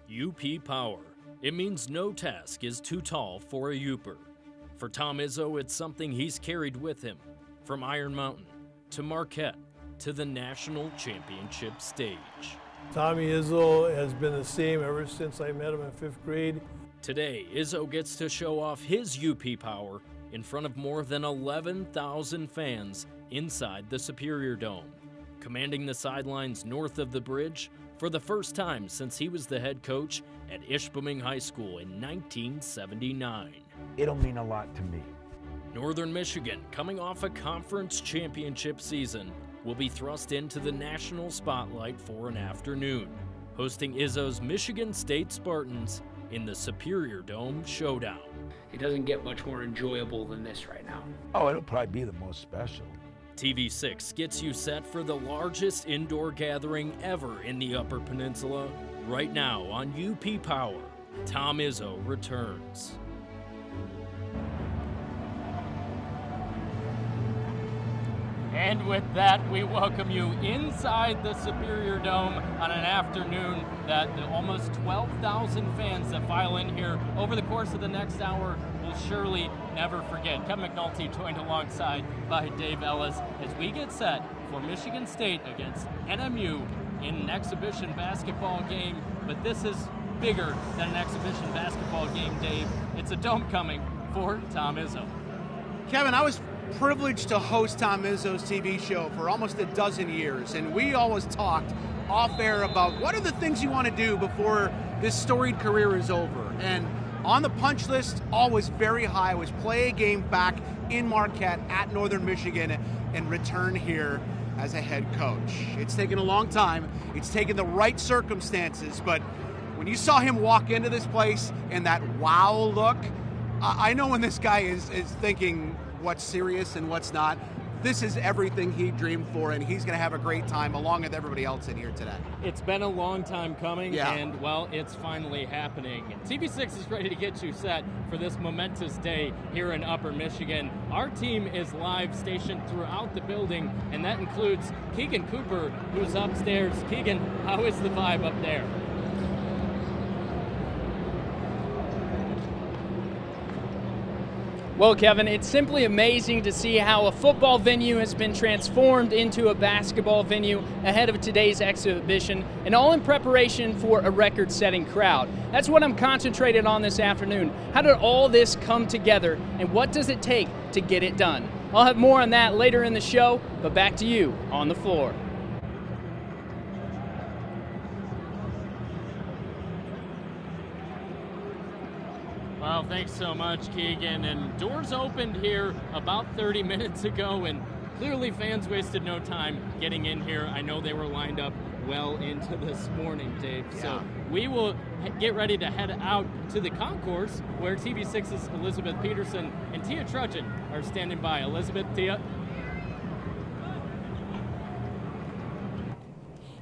UP Power. It means no task is too tall for a Uper. For Tom Izzo, it's something he's carried with him, from Iron Mountain to Marquette to the national championship stage. Tommy Izzo has been the same ever since I met him in 5th grade. Today, Izzo gets to show off his UP Power in front of more than 11,000 fans inside the Superior Dome, commanding the sidelines north of the bridge for the first time since he was the head coach at Ishpeming High School in 1979. It'll mean a lot to me. Northern Michigan, coming off a conference championship season, will be thrust into the national spotlight for an afternoon, hosting Izzo's Michigan State Spartans in the Superior Dome Showdown. It doesn't get much more enjoyable than this right now. Oh, it'll probably be the most special. TV6 gets you set for the largest indoor gathering ever in the Upper Peninsula. Right now on UP Power, Tom Izzo returns. And with that, we welcome you inside the Superior Dome on an afternoon that the almost 12,000 fans that file in here over the course of the next hour will surely never forget. Kevin McNulty joined alongside by Dave Ellis as we get set for Michigan State against NMU in an exhibition basketball game. But this is bigger than an exhibition basketball game, Dave. It's a dome coming for Tom Izzo. Kevin, I was privileged to host Tom Izzo's TV show for almost a dozen years, and we always talked off air about what are the things you want to do before this storied career is over. And on the punch list, always very high, was play a game back in Marquette at Northern Michigan and return here as a head coach. It's taken a long time. It's taken the right circumstances, but when you saw him walk into this place and that wow look, I know when this guy is thinking what's serious and what's not. This is everything he dreamed for, and he's going to have a great time along with everybody else in here today. It's been a long time coming, yeah. And, well, it's finally happening. TV6 is ready to get you set for this momentous day here in Upper Michigan. Our team is live stationed throughout the building, and that includes Keegan Cooper, who's upstairs. Keegan, how is the vibe up there? Well, Kevin, it's simply amazing to see how a football venue has been transformed into a basketball venue ahead of today's exhibition, and all in preparation for a record-setting crowd. That's what I'm concentrated on this afternoon. How did all this come together, and what does it take to get it done? I'll have more on that later in the show, but back to you on the floor. Well, thanks so much, Keegan. And doors opened here about 30 minutes ago, and clearly fans wasted no time getting in here. I know they were lined up well into this morning, Dave. Yeah. So we will get ready to head out to the concourse where TV6's Elizabeth Peterson and Tia Trudgeon are standing by. Elizabeth, Tia.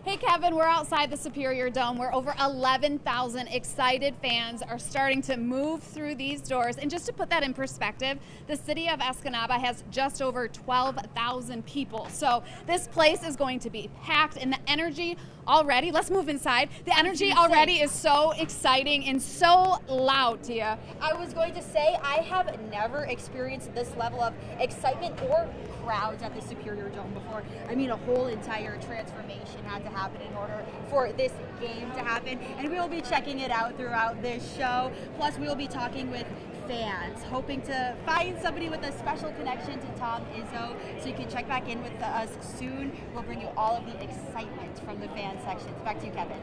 Hey Kevin, we're outside the Superior Dome where over 11,000 excited fans are starting to move through these doors. And just to put that in perspective, the city of Escanaba has just over 12,000 people. So this place is going to be packed, and the energy already, let's move inside. The energy already is so exciting and so loud, Tia. I was going to say, I have never experienced this level of excitement or crowds at the Superior Dome before. I mean, a whole entire transformation had to happen in order for this game to happen, and we will be checking it out throughout this show. Plus, we will be talking with fans, hoping to find somebody with a special connection to Tom Izzo, so you can check back in with us soon. We'll bring you all of the excitement from the fan sections. Back to you, Kevin.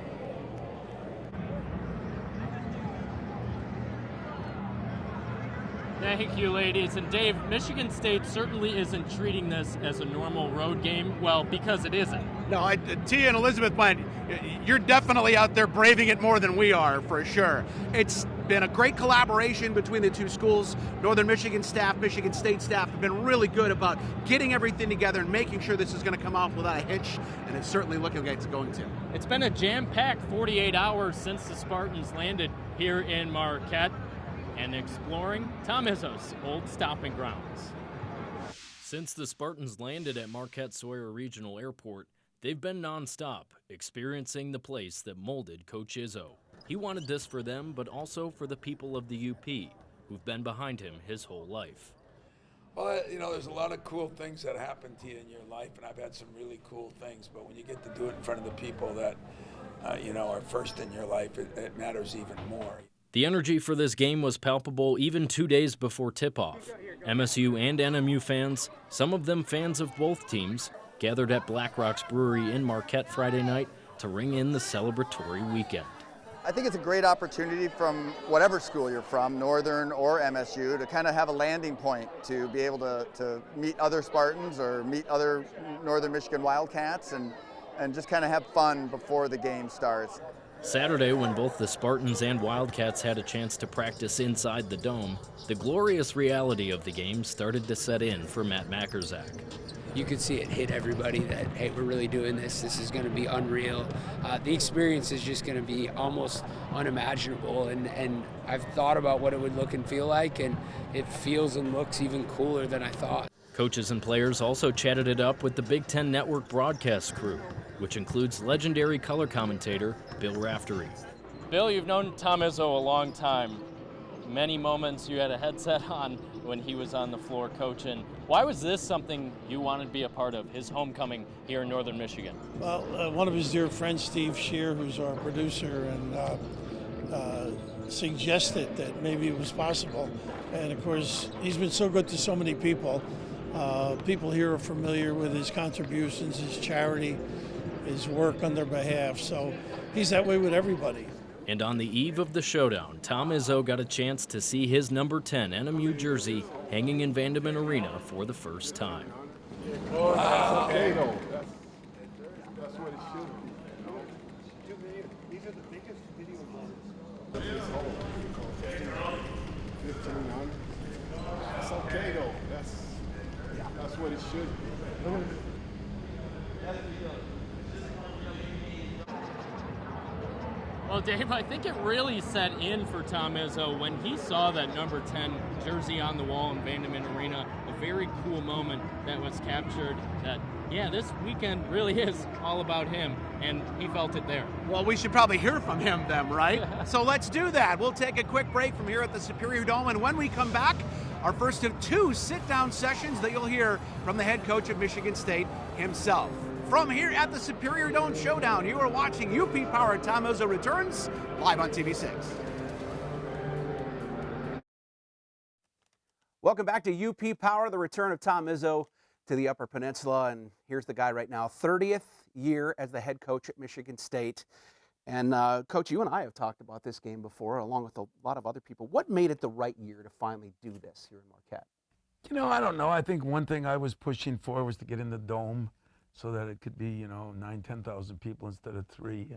Thank you, ladies. And Dave, Michigan State certainly isn't treating this as a normal road game. Well, because it isn't. No, Tia and Elizabeth, you're definitely out there braving it more than we are, for sure. It's been a great collaboration between the two schools. Northern Michigan staff, Michigan State staff have been really good about getting everything together and making sure this is going to come off without a hitch, and it's certainly looking like it's going to. It's been a jam-packed 48 hours since the Spartans landed here in Marquette and exploring Tom Izzo's old stomping grounds. Since the Spartans landed at Marquette-Sawyer Regional Airport, they've been nonstop, experiencing the place that molded Coach Izzo. He wanted this for them, but also for the people of the UP, who've been behind him his whole life. Well, you know, there's a lot of cool things that happen to you in your life, and I've had some really cool things, but when you get to do it in front of the people that, are first in your life, it matters even more. The energy for this game was palpable even 2 days before tip-off. MSU and NMU fans, some of them fans of both teams, gathered at Black Rock's Brewery in Marquette Friday night to ring in the celebratory weekend. I think it's a great opportunity from whatever school you're from, Northern or MSU, to kind of have a landing point to be able to meet other Spartans or meet other Northern Michigan Wildcats and just kind of have fun before the game starts. Saturday, when both the Spartans and Wildcats had a chance to practice inside the dome, the glorious reality of the game started to set in for Matt Makerzak. You could see it hit everybody that, hey, we're really doing this. This is going to be unreal. The experience is just going to be almost unimaginable. And I've thought about what it would look and feel like, and it feels and looks even cooler than I thought. Coaches and players also chatted it up with the Big Ten Network broadcast crew, which includes legendary color commentator Bill Raftery. Bill, you've known Tom Izzo a long time. Many moments you had a headset on when he was on the floor coaching. Why was this something you wanted to be a part of, his homecoming here in Northern Michigan? Well, one of his dear friends, Steve Shear, who's our producer, and suggested that maybe it was possible. And of course, he's been so good to so many people. People here are familiar with his contributions, his charity, his work on their behalf. So he's that way with everybody. And on the eve of the showdown, Tom Izzo got a chance to see his number 10 NMU jersey hanging in Vandeman Arena for the first time. Wow. That's okay, though. That's what it should be. These are the biggest video games. 1,500. That's okay, though. That's what it should be. Well, Dave, I think it really set in for Tom Izzo when he saw that number 10 jersey on the wall in Vandeman Arena. A very cool moment that was captured that, yeah, this weekend really is all about him, and he felt it there. Well, we should probably hear from him then, right? So let's do that. We'll take a quick break from here at the Superior Dome, and when we come back, our first of two sit-down sessions that you'll hear from the head coach of Michigan State himself. From here at the Superior Dome Showdown, you are watching UP Power. Tom Izzo returns live on TV6. Welcome back to UP Power, the return of Tom Izzo to the Upper Peninsula. And here's the guy right now, 30th year as the head coach at Michigan State. And Coach, you and I have talked about this game before, along with a lot of other people. What made it the right year to finally do this here in Marquette? You know, I don't know. I think one thing I was pushing for was to get in the dome so that it could be, 9,000-10,000 people instead of 3.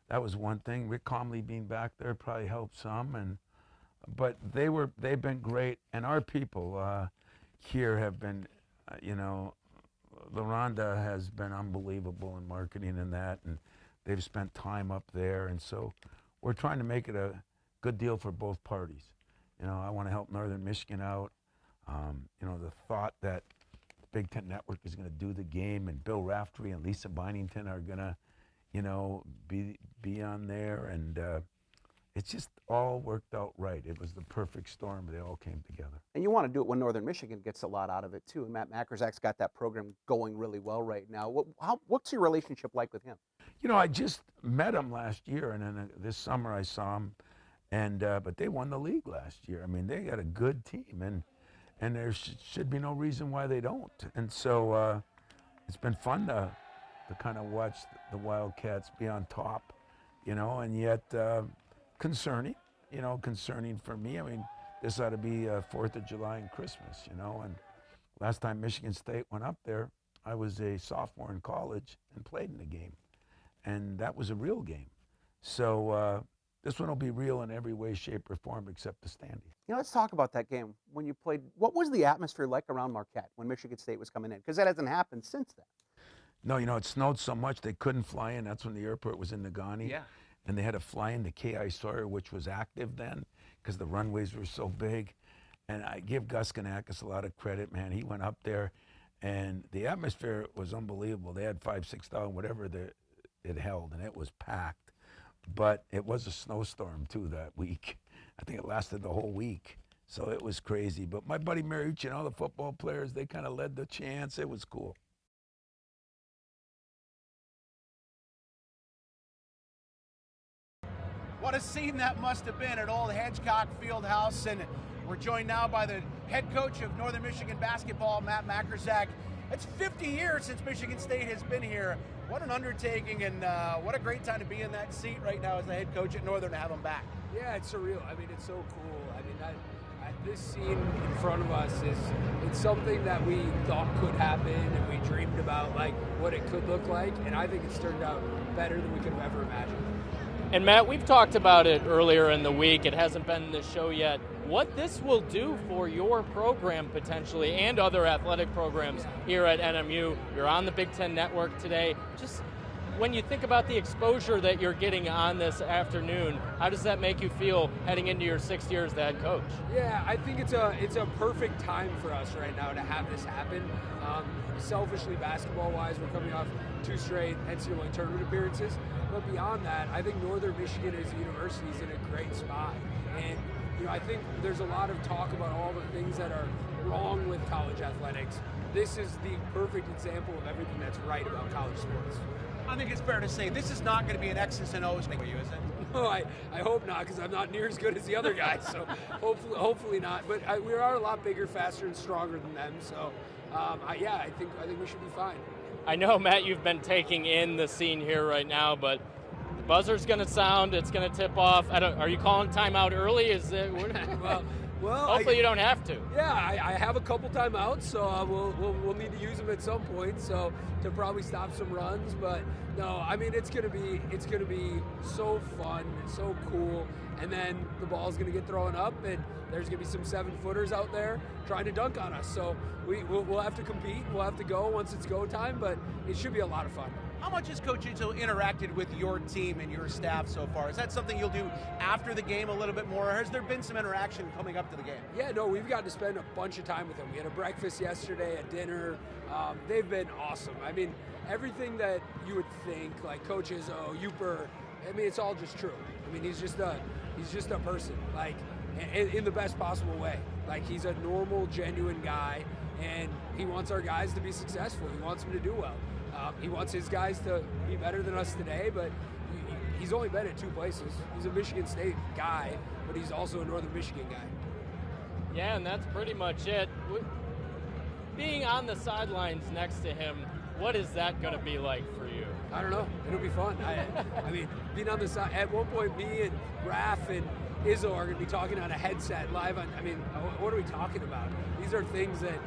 That was one thing. Rick Comley being back there probably helped some, but they've been great, and our people here have been, LaRonda has been unbelievable in marketing and that, and they've spent time up there, and so we're trying to make it a good deal for both parties. I want to help Northern Michigan out. The thought that Big Ten Network is going to do the game, and Bill Raftery and Lisa Bynington are going to, be on there, and it's just all worked out right. It was the perfect storm. They all came together. And you want to do it when Northern Michigan gets a lot out of it, too. And Matt Makerzak's got that program going really well right now. What's your relationship like with him? I just met him last year, and then this summer I saw him, and but they won the league last year. I mean, they got a good team, and there should be no reason why they don't. And so it's been fun to kind of watch the Wildcats be on top, and yet concerning for me. I mean, this ought to be 4th of July and Christmas, and last time Michigan State went up there, I was a sophomore in college and played in the game, and that was a real game. So this one will be real in every way, shape, or form except the standing. Let's talk about that game when you played. What was the atmosphere like around Marquette when Michigan State was coming in? Because that hasn't happened since then. No, it snowed so much they couldn't fly in. That's when the airport was in Nagani. Yeah. And they had to fly into K.I. Sawyer, which was active then because the runways were so big. And I give Gus Kanakis a lot of credit, man. He went up there, and the atmosphere was unbelievable. They had 5,000-6,000, whatever it held, and it was packed. but it was a snowstorm too that week. I think it lasted the whole week. So it was crazy. But my buddy Mariucci and all the football players, they kind of led the chants. It was cool. What a scene that must have been at Old Hedgecock Fieldhouse. And we're joined now by the head coach of Northern Michigan basketball, Matt Mackersack. It's 50 years since Michigan State has been here. What an undertaking, and what a great time to be in that seat right now as the head coach at Northern to have him back. Yeah, it's surreal. I mean, it's so cool. I mean, this scene in front of us it's something that we thought could happen, and we dreamed about like what it could look like, and I think it's turned out better than we could have ever imagined. And Matt, we've talked about it earlier in the week. It hasn't been in the show yet. What this will do for your program potentially and other athletic programs here at NMU. You're on the Big Ten Network today. Just when you think about the exposure that you're getting on this afternoon, how does that make you feel heading into your 6th year as the head coach? Yeah, I think it's a perfect time for us right now to have this happen. Selfishly, basketball-wise, we're coming off 2 straight NCAA tournament appearances. But beyond that, I think Northern Michigan as a university is in a great spot. And I think there's a lot of talk about all the things that are wrong with college athletics. This is the perfect example of everything that's right about college sports. I think it's fair to say this is not going to be an X's and O's thing for you, is it? No, I hope not, because I'm not near as good as the other guys. So hopefully not. But we are a lot bigger, faster, and stronger than them. So I think we should be fine. I know, Matt, you've been taking in the scene here right now, but the buzzer's going to sound. It's going to tip off. Are you calling timeout early? Is it? Well, hopefully you don't have to. Yeah, I have a couple timeouts, so we'll need to use them at some point. So to probably stop some runs, but no, I mean it's gonna be so fun, so cool, and then the ball's gonna get thrown up, and there's gonna be some 7-footers out there trying to dunk on us. So we'll have to compete. We'll have to go once it's go time, but it should be a lot of fun. How much has Coach Izzo interacted with your team and your staff so far? Is that something you'll do after the game a little bit more, or has there been some interaction coming up to the game? Yeah, no, we've gotten to spend a bunch of time with them. We had a breakfast yesterday, a dinner. They've been awesome. I mean, everything that you would think, like Coach Izzo, Uper, I mean, it's all just true. I mean, he's just a person, like, in the best possible way. Like, he's a normal, genuine guy, and he wants our guys to be successful. He wants them to do well. He wants his guys to be better than us today, but he's only been at 2 places. He's a Michigan State guy, but he's also a Northern Michigan guy. Yeah, and that's pretty much it. Being on the sidelines next to him, what is that going to be like for you? I don't know. It'll be fun. I mean, being on the side, at one point, me and Raph and Izzo are going to be talking on a headset live on, I mean, what are we talking about? These are things that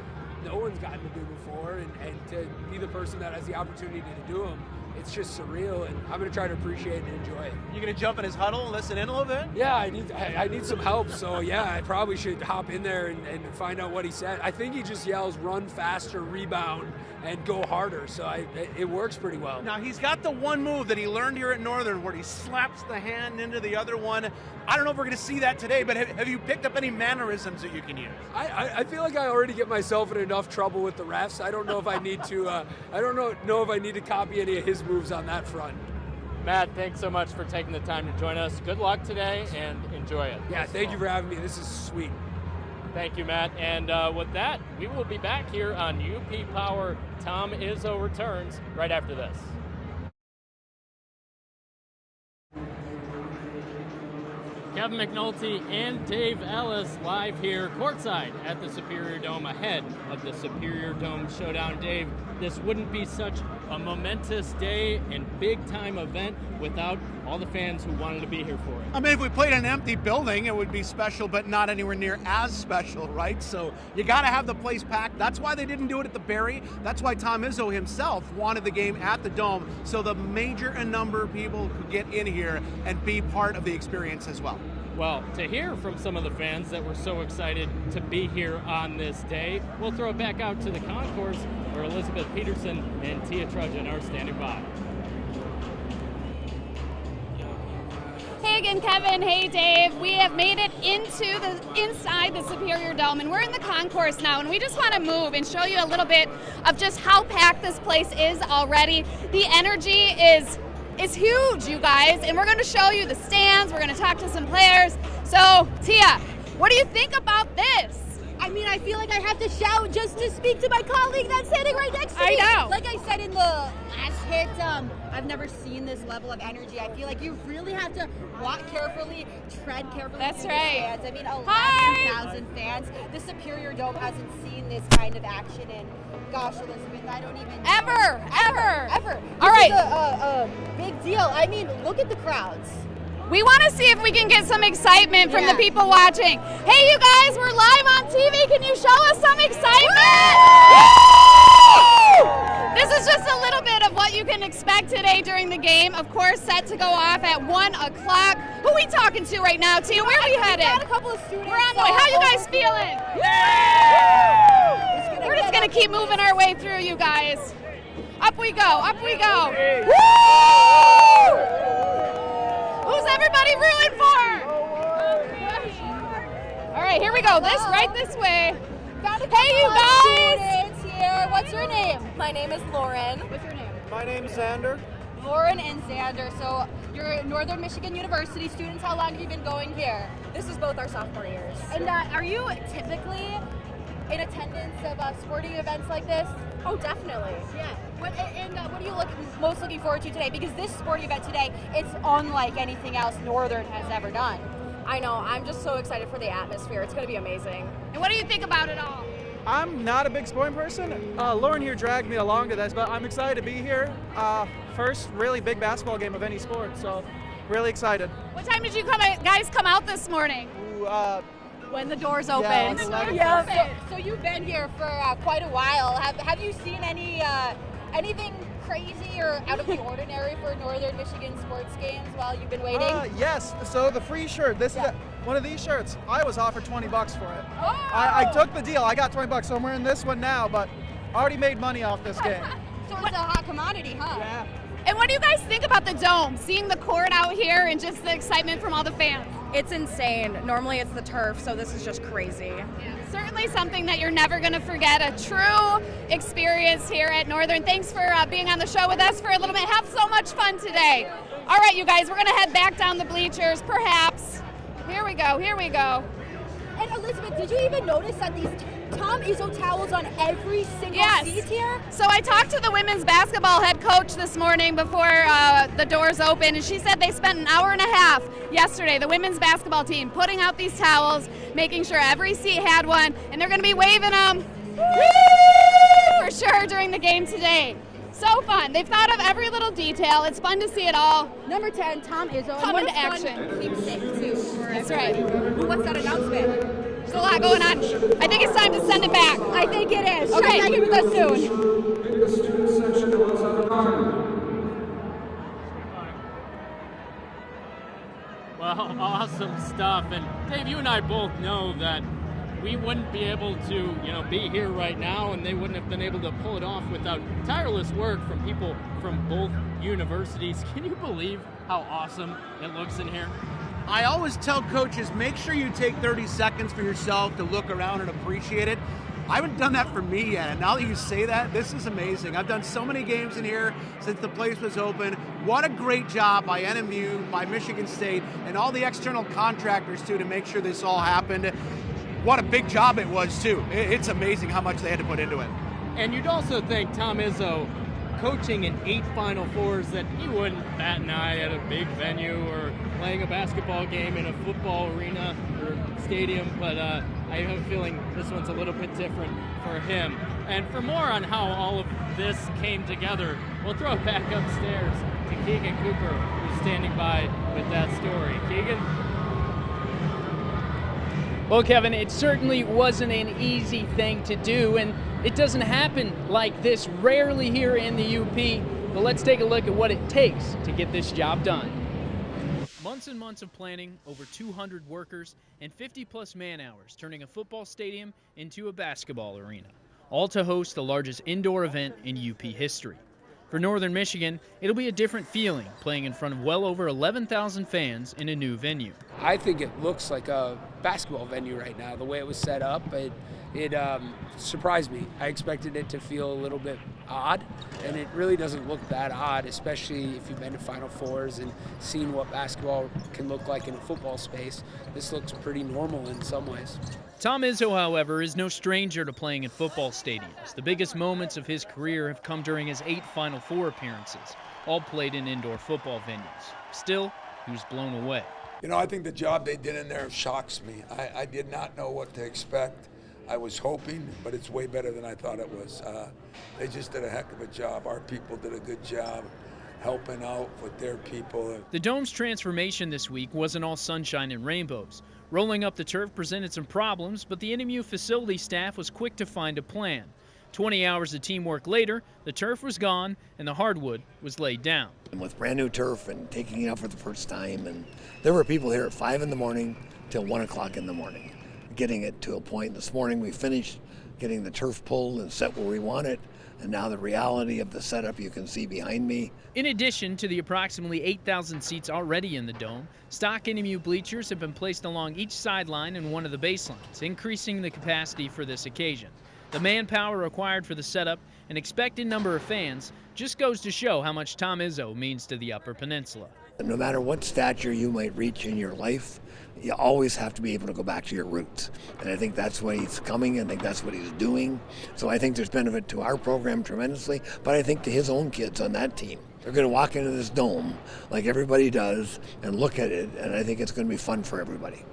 no one's gotten to do before, and to be the person that has the opportunity to do them, it's just surreal, and I'm going to try to appreciate and enjoy it. You going to jump in his huddle and listen in a little bit? Yeah, I need some help, so yeah, I probably should hop in there and find out what he said. I think he just yells, run faster, rebound, and go harder, so it works pretty well. Now, he's got the one move that he learned here at Northern where he slaps the hand into the other one. I don't know if we're going to see that today, but have you picked up any mannerisms that you can use? I feel like I already get myself in enough trouble with the refs. I don't know if I need to. I don't know if I need to copy any of his moves on that front. Matt, thanks so much for taking the time to join us. Good luck today, and enjoy it. Yeah, thank you for having me. This is sweet. Thank you, Matt. And with that, we will be back here on UP Power. Tom Izzo returns right after this. Kevin McNulty and Dave Ellis live here courtside at the Superior Dome ahead of the Superior Dome Showdown. Dave, this wouldn't be such a momentous day and big-time event without all the fans who wanted to be here for it. I mean, if we played in an empty building, it would be special, but not anywhere near as special, right? So you got to have the place packed. That's why they didn't do it at the Berry. That's why Tom Izzo himself wanted the game at the Dome, so the major number of people could get in here and be part of the experience as well. Well, to hear from some of the fans that were so excited to be here on this day, we'll throw it back out to the concourse where Elizabeth Peterson and Tia Trudgeon are standing by. Hey again, Kevin. Hey, Dave. We have made it inside the Superior Dome, and we're in the concourse now, and we just want to move and show you a little bit of just how packed this place is already. The energy is is huge, you guys, and we're going to show you the stands. We're going to talk to some players. So, Tia, what do you think about this? I mean, I feel like I have to shout just to speak to my colleague that's sitting right next to me. I know. Like I said in the last hit, I've never seen this level of energy. I feel like you really have to walk carefully, tread carefully. That's through right. the stands. I mean, 11,000 fans. The Superior Dome hasn't seen this kind of action in, gosh, Elizabeth, I don't even know. Ever. All right. This is a big deal. I mean, look at the crowds. We want to see if we can get some excitement from the people watching. Hey, you guys, we're live on TV. Can you show us some excitement? This is just a little bit of what you can expect today during the game. Of course, set to go off at 1 o'clock. Who are we talking to right now, Tia? Where are we headed? Got a couple of students. We're on the way. How you guys feeling? We're just going to keep moving our way through, you guys. Up we go. Who's everybody rooting for? All right, here we go. This way. Hey, you guys. Here. What's your name? My name is Lauren. What's your name? My name's Xander. Lauren and Xander. So you're Northern Michigan University students. How long have you been going here? This is both our sophomore years. And are you typically in attendance of sporting events like this? Oh, definitely. Yeah. What are you most looking forward to today? Because this sporting event today, it's unlike anything else Northern has ever done. I know. I'm just so excited for the atmosphere. It's going to be amazing. And what do you think about it all? I'm not a big sporting person. Lauren here dragged me along to this, but I'm excited to be here. First really big basketball game of any sport, so really excited. What time did you guys come out this morning? When the doors opened. Yeah, when the doors Yeah. So you've been here for quite a while. Have you seen anything crazy or out of the ordinary for Northern Michigan sports games while you've been waiting? Yes. So the free shirt. This is one of these shirts. I was offered $20 for it. Oh! I took the deal. I got $20. So I'm wearing this one now, but I already made money off this game. So it's a hot commodity, huh? Yeah. And what do you guys think about the dome? Seeing the court out here and just the excitement from all the fans? It's insane. Normally it's the turf, so this is just crazy. Yeah, certainly something that you're never going to forget. A true experience here at Northern. Thanks for being on the show with us for a little bit. Have so much fun today. All right, you guys, we're going to head back down the bleachers, perhaps. Here we go. And Elizabeth, did you even notice that these Tom Izzo towels on every single seat here? So I talked to the women's basketball head coach this morning before the doors opened, and she said they spent an hour and a half yesterday, the women's basketball team, putting out these towels, making sure every seat had one, and they're going to be waving them for sure during the game today. So fun. They've thought of every little detail. It's fun to see it all. Number 10, Tom Izzo. Come into action. Keepsake, too. That's right. What's that announcement? There's a lot going on. I think it's time to send it back. I think it is. Okay. Check back in with us soon. Well, awesome stuff. And Dave, you and I both know that we wouldn't be able to, be here right now, and they wouldn't have been able to pull it off without tireless work from people from both universities. Can you believe how awesome it looks in here? I always tell coaches, make sure you take 30 seconds for yourself to look around and appreciate it. I haven't done that for me yet, and now that you say that, this is amazing. I've done so many games in here since the place was open. What a great job by NMU, by Michigan State, and all the external contractors, too, to make sure this all happened. What a big job it was, too. It's amazing how much they had to put into it. And you'd also think Tom Izzo, coaching in 8 Final Fours, that he wouldn't bat an eye at a big venue or playing a basketball game in a football arena or stadium, but I have a feeling this one's a little bit different for him. And for more on how all of this came together, we'll throw it back upstairs to Keegan Cooper, who's standing by with that story. Keegan? Well, Kevin, it certainly wasn't an easy thing to do, and it doesn't happen like this rarely here in the UP. But let's take a look at what it takes to get this job done. Months and months of planning, over 200 workers, and 50-plus man-hours turning a football stadium into a basketball arena, all to host the largest indoor event in UP history. For Northern Michigan, it'll be a different feeling playing in front of well over 11,000 fans in a new venue. I think it looks like a basketball venue right now. The way it was set up, it surprised me. I expected it to feel a little bit odd, and it really doesn't look that odd, especially if you've been to Final Fours and seen what basketball can look like in a football space. This looks pretty normal in some ways. Tom Izzo, however, is no stranger to playing in football stadiums. The biggest moments of his career have come during his 8 Final Four appearances, all played in indoor football venues. Still, he was blown away. You know, I think the job they did in there shocks me. I did not know what to expect. I was hoping, but it's way better than I thought it was. They just did a heck of a job. Our people did a good job helping out with their people. The Dome's transformation this week wasn't all sunshine and rainbows. Rolling up the turf presented some problems, but the NMU facility staff was quick to find a plan. 20 hours of teamwork later, the turf was gone and the hardwood was laid down. And with brand new turf and taking it out for the first time, and there were people here at 5 in the morning till 1 o'clock in the morning, getting it to a point. This morning we finished getting the turf pulled and set where we want it, and now the reality of the setup you can see behind me. In addition to the approximately 8,000 seats already in the Dome, stock NMU bleachers have been placed along each sideline and one of the baselines, increasing the capacity for this occasion. The manpower required for the setup and expected number of fans just goes to show how much Tom Izzo means to the Upper Peninsula. No matter what stature you might reach in your life, you always have to be able to go back to your roots. And I think that's why he's coming, and I think that's what he's doing. So I think there's benefit to our program tremendously, but I think to his own kids on that team. They're going to walk into this Dome like everybody does and look at it, and I think it's going to be fun for everybody.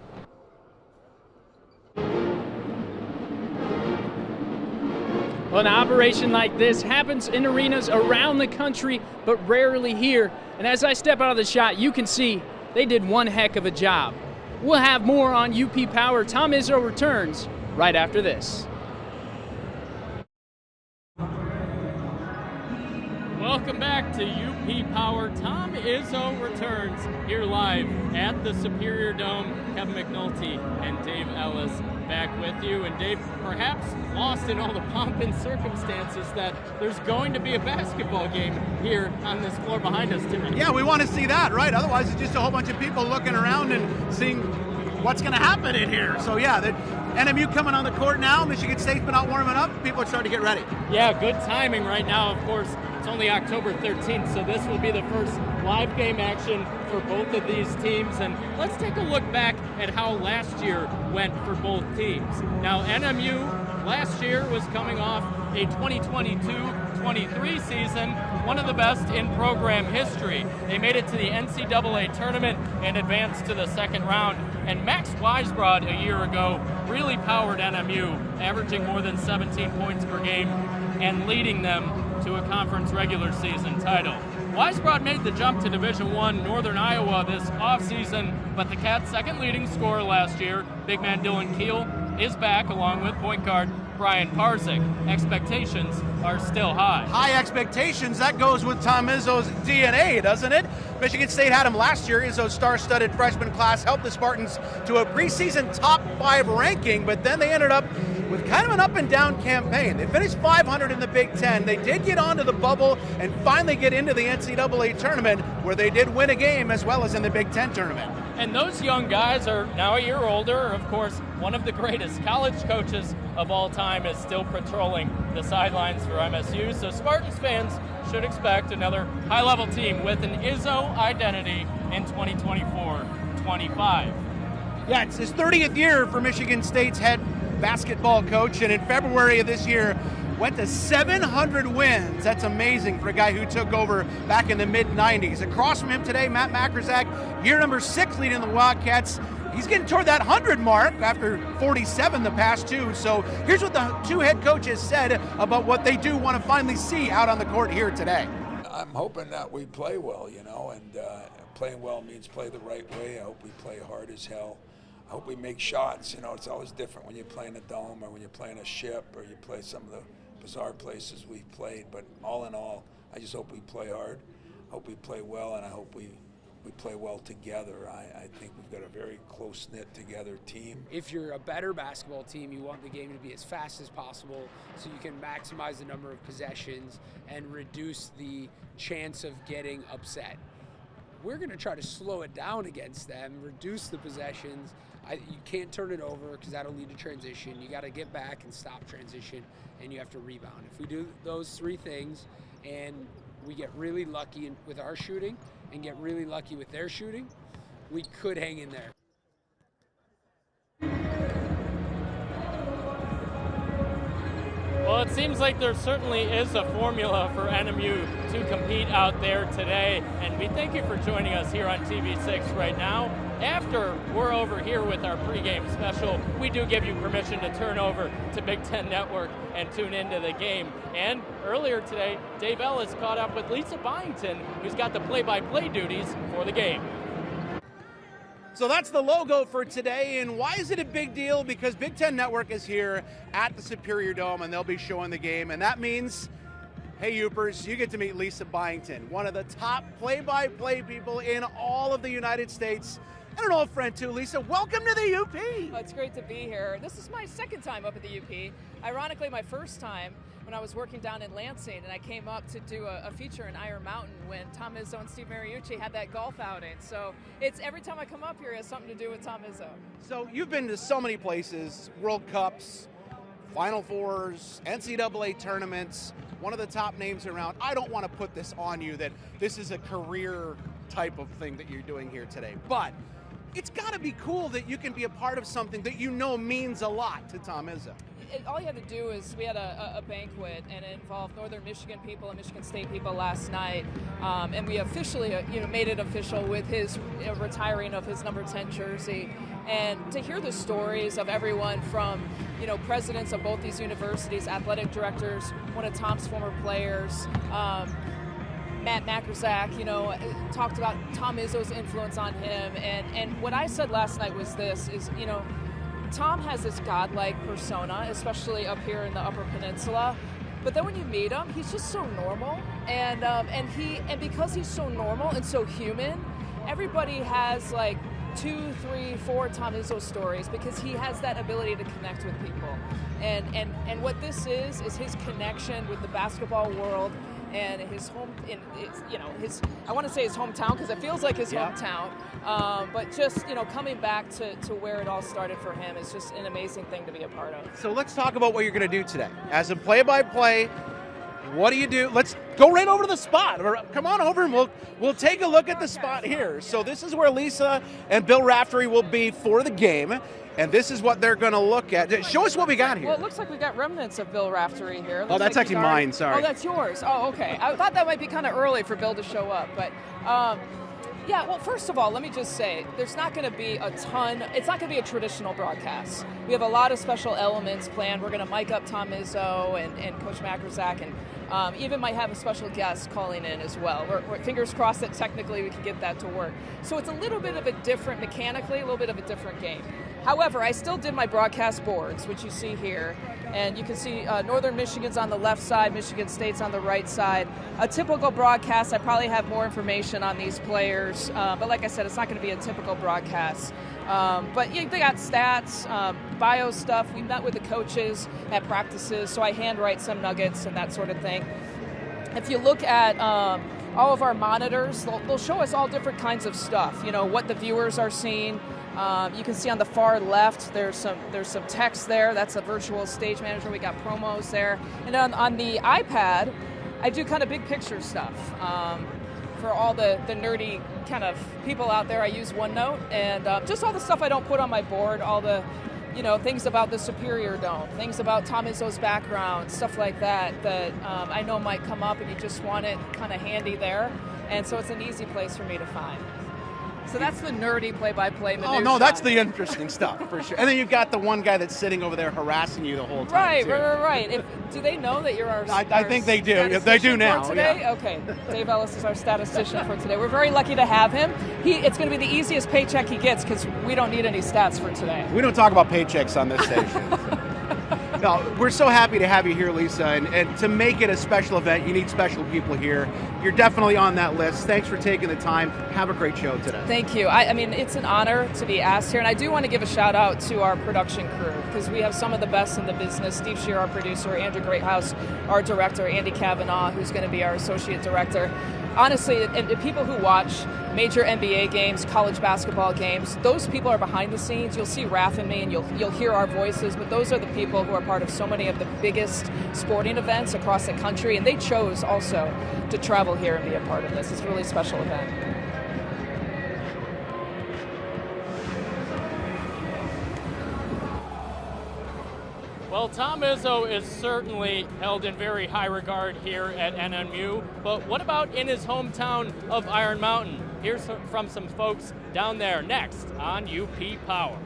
Well, an operation like this happens in arenas around the country, but rarely here. And as I step out of the shot, you can see they did one heck of a job. We'll have more on UP Power. Tom Izzo returns right after this. Welcome back to UP Power. Tom Izzo returns here live at the Superior Dome. Kevin McNulty and Dave Ellis back with you. And Dave, perhaps lost in all the pomp and circumstances that there's going to be a basketball game here on this floor behind us tonight. Yeah, we want to see that, right? Otherwise, it's just a whole bunch of people looking around and seeing what's going to happen in here. So, yeah, the NMU coming on the court now. Michigan State's been out warming up. People are starting to get ready. Yeah, good timing right now, of course. It's only October 13th, so this will be the first live game action for both of these teams. And let's take a look back at how last year went for both teams. Now, NMU last year was coming off a 2022-23 season, one of the best in program history. They made it to the NCAA tournament and advanced to the second round. And Max Weisbrod a year ago really powered NMU, averaging more than 17 points per game and leading them to a conference regular season title. Weisbrod made the jump to Division I Northern Iowa this offseason, but the Cats' second leading scorer last year, big man Dylan Keel, is back along with point guard Brian Parzik. Expectations are still high. High expectations, that goes with Tom Izzo's DNA, doesn't it? Michigan State had him last year. Izzo's star-studded freshman class helped the Spartans to a preseason top 5 ranking, but then they ended up with kind of an up-and-down campaign. They finished 500 in the Big Ten. They did get onto the bubble and finally get into the NCAA tournament, where they did win a game as well as in the Big Ten tournament. And those young guys are now a year older. Of course, one of the greatest college coaches of all time is still patrolling the sidelines for MSU. So Spartans fans should expect another high-level team with an Izzo identity in 2024-25. Yeah, it's his 30th year for Michigan State's head basketball coach, and in February of this year went to 700 wins. That's amazing for a guy who took over back in the mid-90s. Across from him today, Matt Mackersack, year number 6 leading the Wildcats. He's getting toward that 100 mark after 47 the past 2. So here's what the 2 head coaches said about what they do want to finally see out on the court here today. I'm hoping that we play well, you know, and playing well means play the right way. I hope we play hard as hell. I hope we make shots. You know, it's always different when you play in a dome or when you play in a ship or you play some of the bizarre places we've played. But all in all, I just hope we play hard, hope we play well, and I hope we play well together. I think we've got a very close-knit together team. If you're a better basketball team, you want the game to be as fast as possible so you can maximize the number of possessions and reduce the chance of getting upset. We're going to try to slow it down against them, reduce the possessions. You can't turn it over because that'll lead to transition. You got to get back and stop transition, and you have to rebound. If we do those 3 things and we get really lucky with our shooting and get really lucky with their shooting, we could hang in there. Well, it seems like there certainly is a formula for NMU to compete out there today, and we thank you for joining us here on TV6 right now. After we're over here with our pregame special, we do give you permission to turn over to Big Ten Network and tune into the game. And earlier today, Dave Ellis caught up with Lisa Byington, who's got the play-by-play duties for the game. So that's the logo for today, and why is it a big deal? Because Big Ten Network is here at the Superior Dome, and they'll be showing the game, and that means, hey, Yoopers, you get to meet Lisa Byington, one of the top play-by-play people in all of the United States, and an old friend too. Lisa, welcome to the UP. Oh, it's great to be here. This is my second time up at the UP. Ironically, my first time when I was working down in Lansing, and I came up to do a feature in Iron Mountain when Tom Izzo and Steve Mariucci had that golf outing. So it's every time I come up here, it has something to do with Tom Izzo. So you've been to so many places, World Cups, Final Fours, NCAA tournaments, one of the top names around. I don't want to put this on you that this is a career type of thing that you're doing here today, but it's got to be cool that you can be a part of something that you know means a lot to Tom Izzo. All you had to do is we had a banquet, and it involved Northern Michigan people and Michigan State people last night, and we officially made it official with his retiring of his number 10 jersey. And to hear the stories of everyone from presidents of both these universities, athletic directors, one of Tom's former players, Matt Mackersack, talked about Tom Izzo's influence on him. And what I said last night was this, is, Tom has this godlike persona, especially up here in the Upper Peninsula. But then when you meet him, he's just so normal. And because he's so normal and so human, everybody has like 2, 3, 4 Tom Izzo stories because he has that ability to connect with people. And what this is his connection with the basketball world and his I want to say his hometown because it feels like his hometown, but just coming back to where it all started for him is just an amazing thing to be a part of. So let's talk about what you're going to do today. As a play-by-play, what do you do? Let's go right over to the spot. Come on over and we'll take a look at the spot here. So this is where Lisa and Bill Raftery will be for the game. And this is what they're going to look at. Show us what we got here. Well, it looks like we got remnants of Bill Raftery here. Oh, that's actually mine, sorry. Oh, that's yours. Oh, okay. I thought that might be kind of early for Bill to show up. But, yeah, well, first of all, let me just say, there's not going to be it's not going to be a traditional broadcast. We have a lot of special elements planned. We're going to mic up Tom Izzo and Coach Mackersack, and even might have a special guest calling in as well. We're fingers crossed that technically we can get that to work. So it's a little bit of a different, mechanically, a little bit of a different game. However, I still did my broadcast boards, which you see here, and you can see Northern Michigan's on the left side, Michigan State's on the right side. A typical broadcast, I probably have more information on these players, but like I said, it's not going to be a typical broadcast. But they got stats, bio stuff. We met with the coaches at practices, so I handwrite some nuggets and that sort of thing. If you look at all of our monitors, they'll show us all different kinds of stuff, what the viewers are seeing. You can see on the far left, there's some text there. That's a virtual stage manager. We got promos there. And on the iPad, I do kind of big picture stuff. For all the nerdy kind of people out there, I use OneNote, and just all the stuff I don't put on my board, all the things about the Superior Dome, things about Tom Izzo's background, stuff like that I know might come up and you just want it kind of handy there. And so it's an easy place for me to find. So that's the nerdy play-by-play minutiae. Oh, no, that's the interesting stuff, for sure. And then you've got the one guy that's sitting over there harassing you the whole time, Right. Do they know that you're our I think they do. They do now. Today? Yeah. Okay. Dave Ellis is our statistician for today. We're very lucky to have him. It's going to be the easiest paycheck he gets because we don't need any stats for today. We don't talk about paychecks on this station. No, we're so happy to have you here, Lisa, and to make it a special event, you need special people here. You're definitely on that list. Thanks for taking the time. Have a great show today. Thank you. I mean, it's an honor to be asked here, and I do want to give a shout out to our production crew because we have some of the best in the business. Steve Shear, our producer, Andrew Greathouse, our director, Andy Kavanaugh, who's going to be our associate director. honestly, and the people who watch major NBA games, college basketball games, those people are behind the scenes. You'll see Raph and me, and you'll hear our voices, but those are the people who are part of so many of the biggest sporting events across the country, and they chose also to travel here and be a part of this. It's a really special event. Well, Tom Izzo is certainly held in very high regard here at NMU, but what about in his hometown of Iron Mountain? Here's from some folks down there next on UP Power.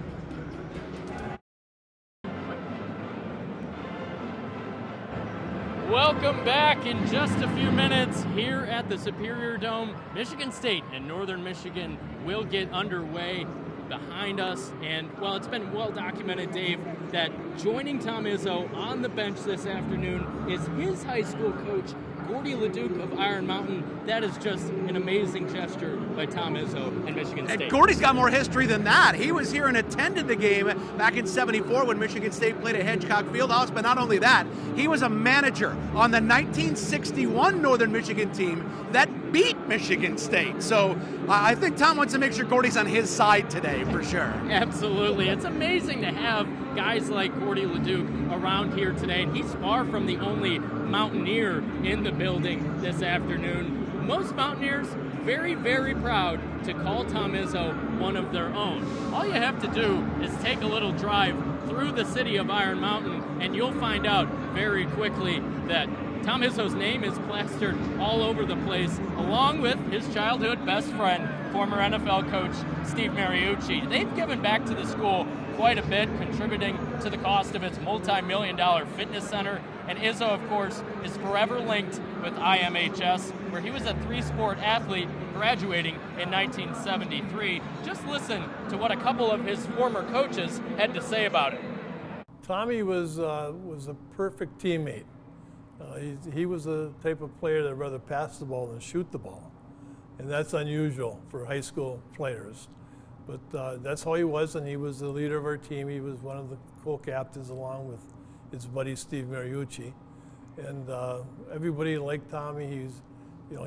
Welcome back in just a few minutes here at the Superior Dome. Michigan State and Northern Michigan will get underway behind us. And, well, it's been well documented, Dave, that joining Tom Izzo on the bench this afternoon is his high school coach, Gordy LeDuc of Iron Mountain. That is just an amazing gesture by Tom Izzo and Michigan State. And Gordy's got more history than that. He was here and attended the game back in '74 when Michigan State played at Hedgecock Fieldhouse, but not only that, he was a manager on the 1961 Northern Michigan team that beat Michigan State. So I think Tom wants to make sure Gordy's on his side today, for sure. Absolutely. It's amazing to have guys like Gordy LeDuc around here today, and he's far from the only Mountaineer in the building this afternoon. Most Mountaineers very, very proud to call Tom Izzo one of their own. All you have to do is take a little drive through the city of Iron Mountain, and you'll find out very quickly that Tom Izzo's name is plastered all over the place, along with his childhood best friend, former NFL coach Steve Mariucci. They've given back to the school quite a bit, contributing to the cost of its multi-million-dollar fitness center. And Izzo, of course, is forever linked with IMHS, where he was a three-sport athlete graduating in 1973. Just listen to what a couple of his former coaches had to say about it. Tommy was a perfect teammate. He was the type of player that would rather pass the ball than shoot the ball. And that's unusual for high school players. But that's how he was, and he was the leader of our team. He was one of the co-captains along with his buddy Steve Mariucci. And everybody liked Tommy.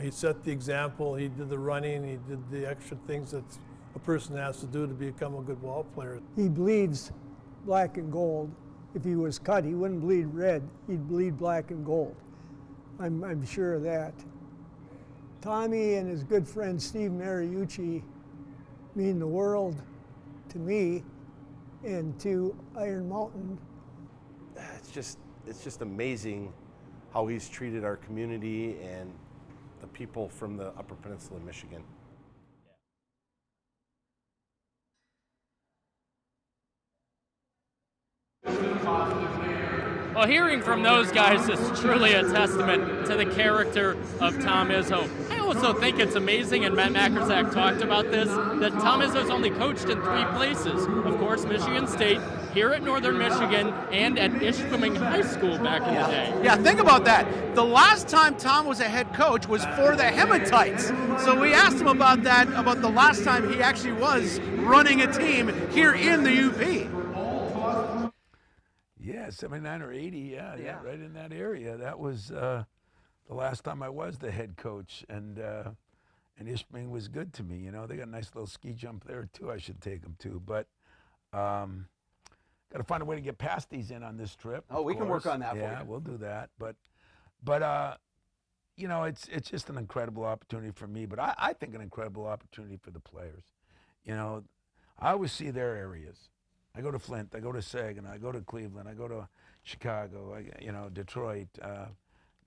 He set the example. He did the running. He did the extra things that a person has to do to become a good ball player. He bleeds black and gold. If he was cut, he wouldn't bleed red. He'd bleed black and gold. I'm sure of that. Tommy and his good friend Steve Mariucci mean the world to me and to Iron Mountain. It's just amazing how he's treated our community and the people from the Upper Peninsula of Michigan. Well, hearing from those guys is truly a testament to the character of Tom Izzo. I also think it's amazing, and Matt Mackerzak talked about this, that Tom Izzo's only coached in three places. Of course, Michigan State, here at Northern Michigan, and at Ishpeming High School back in the day. Yeah, think about that. The last time Tom was a head coach was for the Hematites. So we asked him about that, about the last time he actually was running a team here in the UP. Yeah, 79 or 80, yeah, right in that area. That was the last time I was the head coach, and Ishpeming was good to me. You know, they got a nice little ski jump there too. I should take them to, but got to find a way to get past these in on this trip. Oh, we can work on that. Yeah, for you. we'll do that. But you know, it's just an incredible opportunity for me. But I think an incredible opportunity for the players. You know, I always see their areas. I go to Flint, I go to Saginaw, I go to Cleveland, I go to Chicago, Detroit.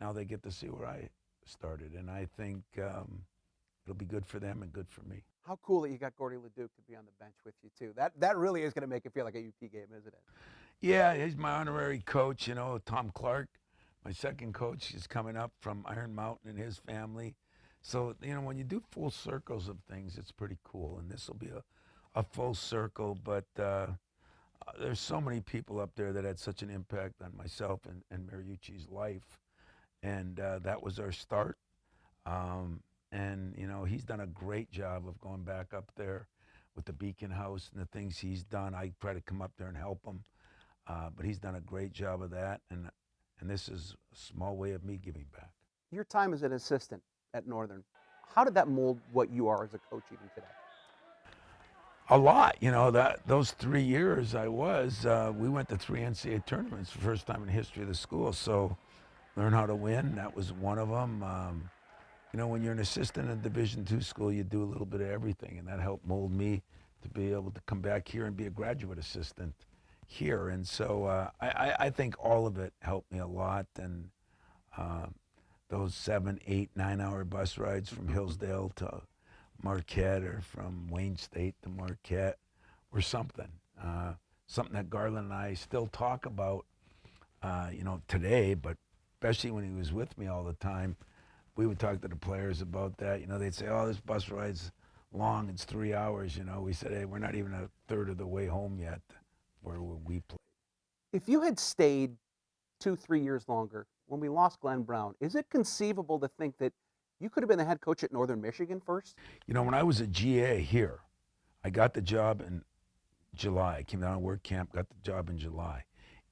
Now they get to see where I started, and I think it'll be good for them and good for me. How cool that you got Gordy LeDuc to be on the bench with you, too. That really is going to make it feel like a UP game, isn't it? Yeah, he's my honorary coach. You know, Tom Clark, my second coach, is coming up from Iron Mountain and his family. So, you know, when you do full circles of things, it's pretty cool, and this will be a full circle, but there's so many people up there that had such an impact on myself and Mariucci's life, and that was our start. And, you know, he's done a great job of going back up there with the Beacon House and the things he's done. I try to come up there and help him, but he's done a great job of that, and this is a small way of me giving back. Your time as an assistant at Northern, How did that mold what you are as a coach even today? A lot, you know, those 3 years we went to 3 NCAA tournaments for the first time in the history of the school. So learn how to win, that was one of them. You know, when you're an assistant in a Division II school, you do a little bit of everything, and that helped mold me to be able to come back here and be a graduate assistant here. And so I think all of it helped me a lot. And those 7, 8, 9-hour bus rides from Hillsdale to Marquette or from Wayne State to Marquette were something. Something that Garland and I still talk about, you know, today, but especially when he was with me all the time, we would talk to the players about that. You know, they'd say, oh, this bus ride's long, it's 3 hours, you know. We said, hey, we're not even a third of the way home yet where we play. If you had stayed 2-3 years longer, when we lost Glenn Brown, is it conceivable to think that you could have been the head coach at Northern Michigan first? You know, when I was a GA here, I got the job in July. I came down to work camp, got the job in July.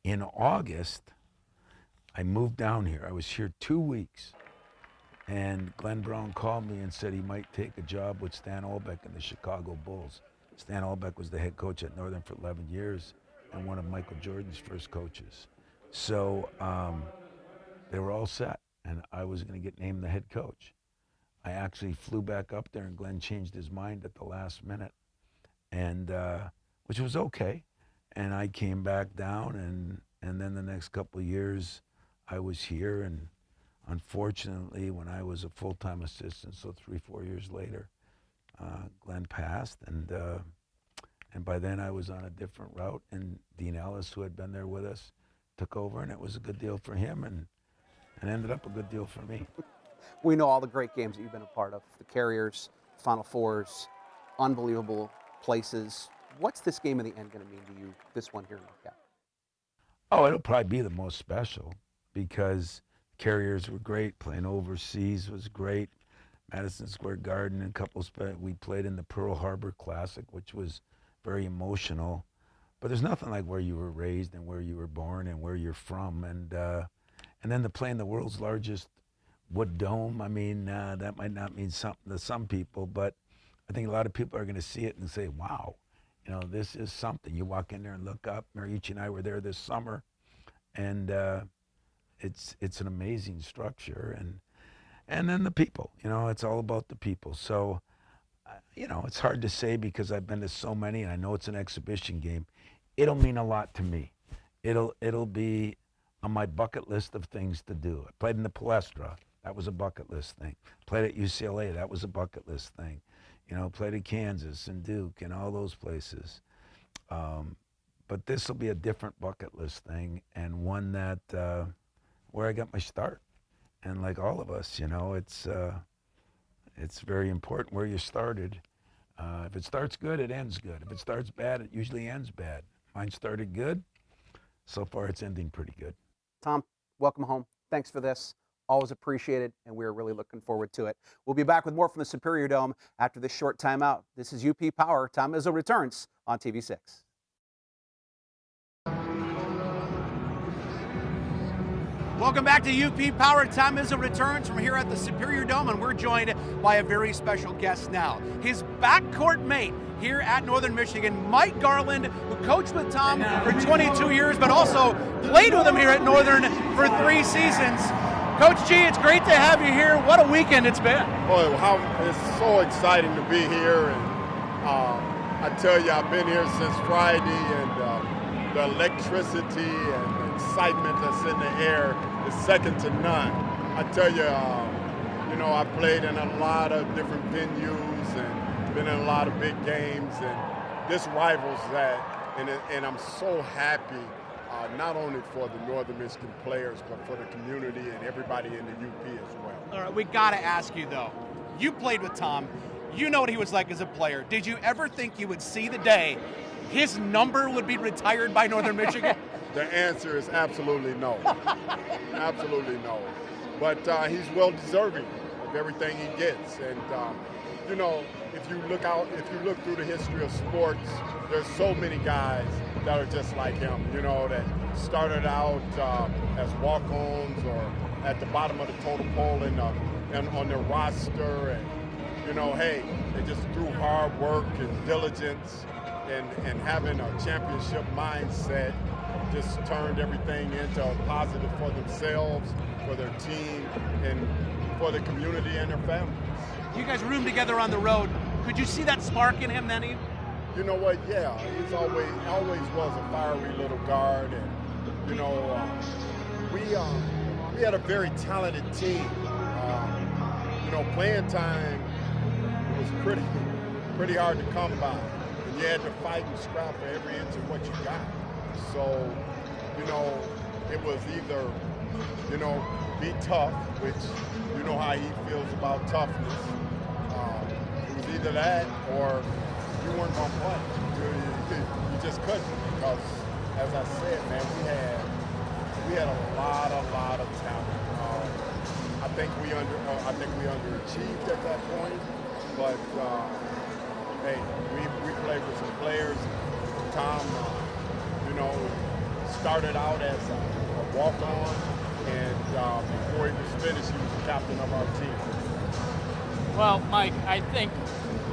In August, I moved down here. I was here 2 weeks. And Glenn Brown called me and said he might take a job with Stan Olbeck in the Chicago Bulls. Stan Olbeck was the head coach at Northern for 11 years and one of Michael Jordan's first coaches. So they were all set, and I was going to get named the head coach. I actually flew back up there, and Glenn changed his mind at the last minute, and which was okay. And I came back down, and then the next couple of years I was here, and unfortunately, when I was a full-time assistant, so 3-4 years later, Glenn passed, and by then I was on a different route, and Dean Ellis, who had been there with us, took over, and it was a good deal for him, and ended up a good deal for me. We know all the great games that you've been a part of, the Carriers, Final Fours, unbelievable places. What's this game in the end going to mean to you, this one here in Marquette? Oh, it'll probably be the most special because Carriers were great. Playing overseas was great. Madison Square Garden and we played in the Pearl Harbor Classic, which was very emotional. But there's nothing like where you were raised and where you were born and where you're from. And then to play in the world's largest wood dome, I mean, that might not mean something to some people, but I think a lot of people are going to see it and say, wow, you know, this is something. You walk in there and look up. Mariucci and I were there this summer, and it's an amazing structure. And then the people, you know, it's all about the people. So, you know, it's hard to say because I've been to so many, and I know it's an exhibition game. It'll mean a lot to me. It'll be on my bucket list of things to do. I played in the Palestra. That was a bucket list thing. Played at UCLA. That was a bucket list thing. You know, played at Kansas and Duke and all those places. But this will be a different bucket list thing, and one that where I got my start. And like all of us, you know, it's very important where you started. If it starts good, it ends good. If it starts bad, it usually ends bad. Mine started good. So far, it's ending pretty good. Tom, welcome home. Thanks for this. Always appreciated, and we're really looking forward to it. We'll be back with more from the Superior Dome after this short timeout. This is UP Power. Tom Izzo returns on TV6. Welcome back to UP Power. Tom Izzo returns from here at the Superior Dome, and we're joined by a very special guest now. His backcourt mate here at Northern Michigan, Mike Garland, who coached with Tom for 22 years, but also played with him here at Northern for 3 seasons. Coach G, it's great to have you here. What a weekend it's been. Boy, it's so exciting to be here. And I tell you, I've been here since Friday, and the electricity and the excitement that's in the air is second to none. I tell you, you know, I played in a lot of different venues and been in a lot of big games, and this rivals that. And I'm so happy. Not only for the Northern Michigan players, but for the community and everybody in the UP as well. All right, we got to ask you, though. You played with Tom. You know what he was like as a player. Did you ever think you would see the day his number would be retired by Northern Michigan? The answer is absolutely no. Absolutely no. But he's well-deserving of everything he gets. And, you know, if you look through the history of sports, there's so many guys that are just like him, you know, that started out as walk-ons or at the bottom of the totem pole and on their roster, and you know, hey, they just through hard work and diligence and having a championship mindset just turned everything into a positive for themselves, for their team, and for the community and their families. You guys roomed together on the road. Could you see that spark in him then? You know what? Yeah, he's always was a fiery little guard, and you know, we had a very talented team. You know, playing time was pretty hard to come by, and you had to fight and scrap for every inch of what you got. So, you know, it was either, you know, be tough, which you know how he feels about toughness. It was either that or you weren't going to play. You just couldn't, because, as I said, man, we had a lot of talent. I think we underachieved at that point, but hey, we played with some players. Tom, you know, started out as a walk-on, and before he was finished, he was the captain of our team. Well, Mike, I think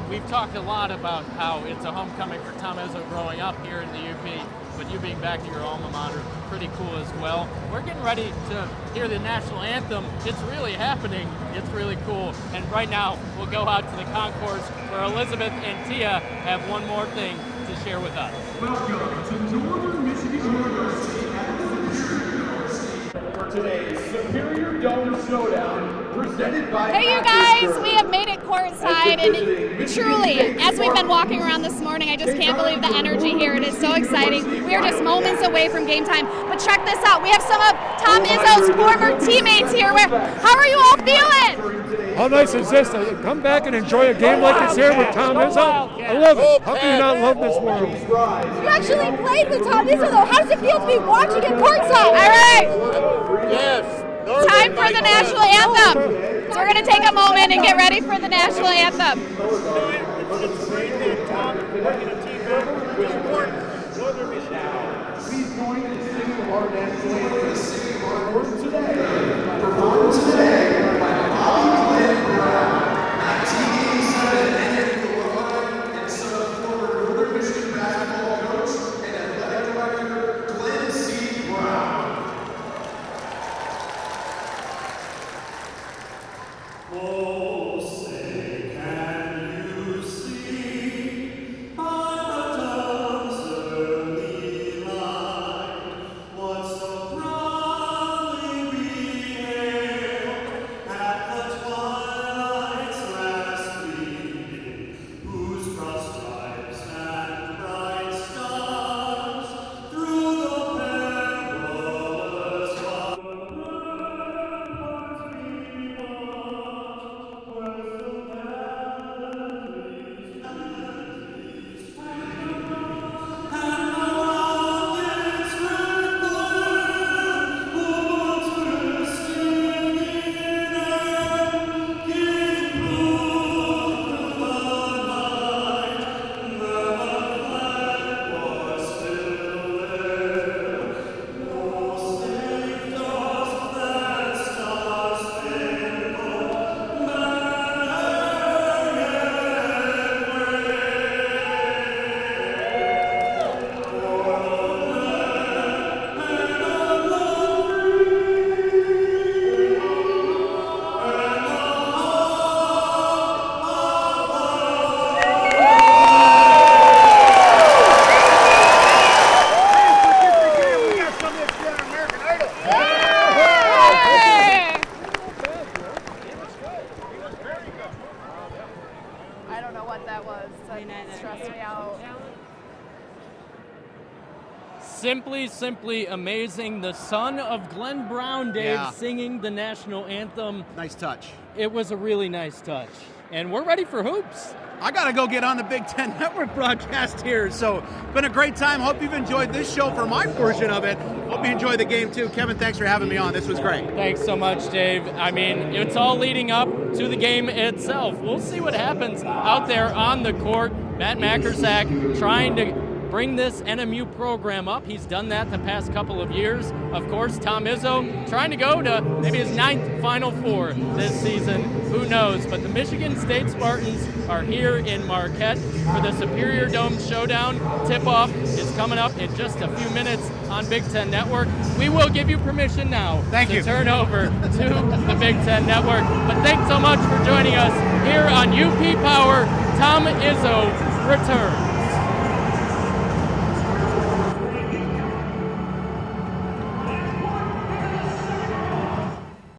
we've talked a lot about how it's a homecoming for Tom Izzo growing up here in the UP, but you being back to your alma mater, pretty cool as well. We're getting ready to hear the national anthem. It's really happening. It's really cool. And right now, we'll go out to the concourse where Elizabeth and Tia have one more thing to share with us. Welcome to Northern Michigan University for today's Superior Dome Showdown, presented by Hey you guys, we have made it courtside, and truly, as we've been walking around this morning, I just can't believe the energy here. It is so exciting. We are just moments away from game time. But check this out, we have some of Tom Izzo's former teammates here. How are you all feeling? How nice is this? To come back and enjoy a game like this here with Tom Izzo? I love it. How can you not love this world? You actually played with Tom Izzo, though. How does it feel to be watching him courtside? All right. Yes. Time for the national anthem. So we're going to take a moment and get ready for the national anthem. It's great that Tom is working a team effort, which is important. Northern Michigan. Please join in singing our national anthem. Performed today by Bobby Glenn Brown, 1987 NCAA and son of former Northern Michigan basketball coach and athletic director Glenn C. Brown. Oh, say, can you see by the dawn's early light what so proudly we hailed at the twilight's last gleaming, whose broad stripes and bright stars through the perilous fight. I don't know what that was. That stressed me out. Simply amazing. The son of Glenn Brown, Dave, singing the national anthem. Nice touch. It was a really nice touch. And we're ready for hoops. I got to go get on the Big Ten Network broadcast here. So, been a great time. Hope you've enjoyed this show for my portion of it. Hope you enjoyed the game, too. Kevin, thanks for having me on. This was great. Thanks so much, Dave. I mean, it's all leading up to the game itself. We'll see what happens out there on the court. Matt Mackersack trying to bring this NMU program up. He's done that the past couple of years. Of course, Tom Izzo trying to go to maybe his 9th Final Four this season. Who knows? But the Michigan State Spartans are here in Marquette for the Superior Dome Showdown. Tip-off is coming up in just a few minutes on Big Ten Network. We will give you permission now to turn over to the Big Ten Network. But thanks so much for joining us here on UP Power. Tom Izzo returns.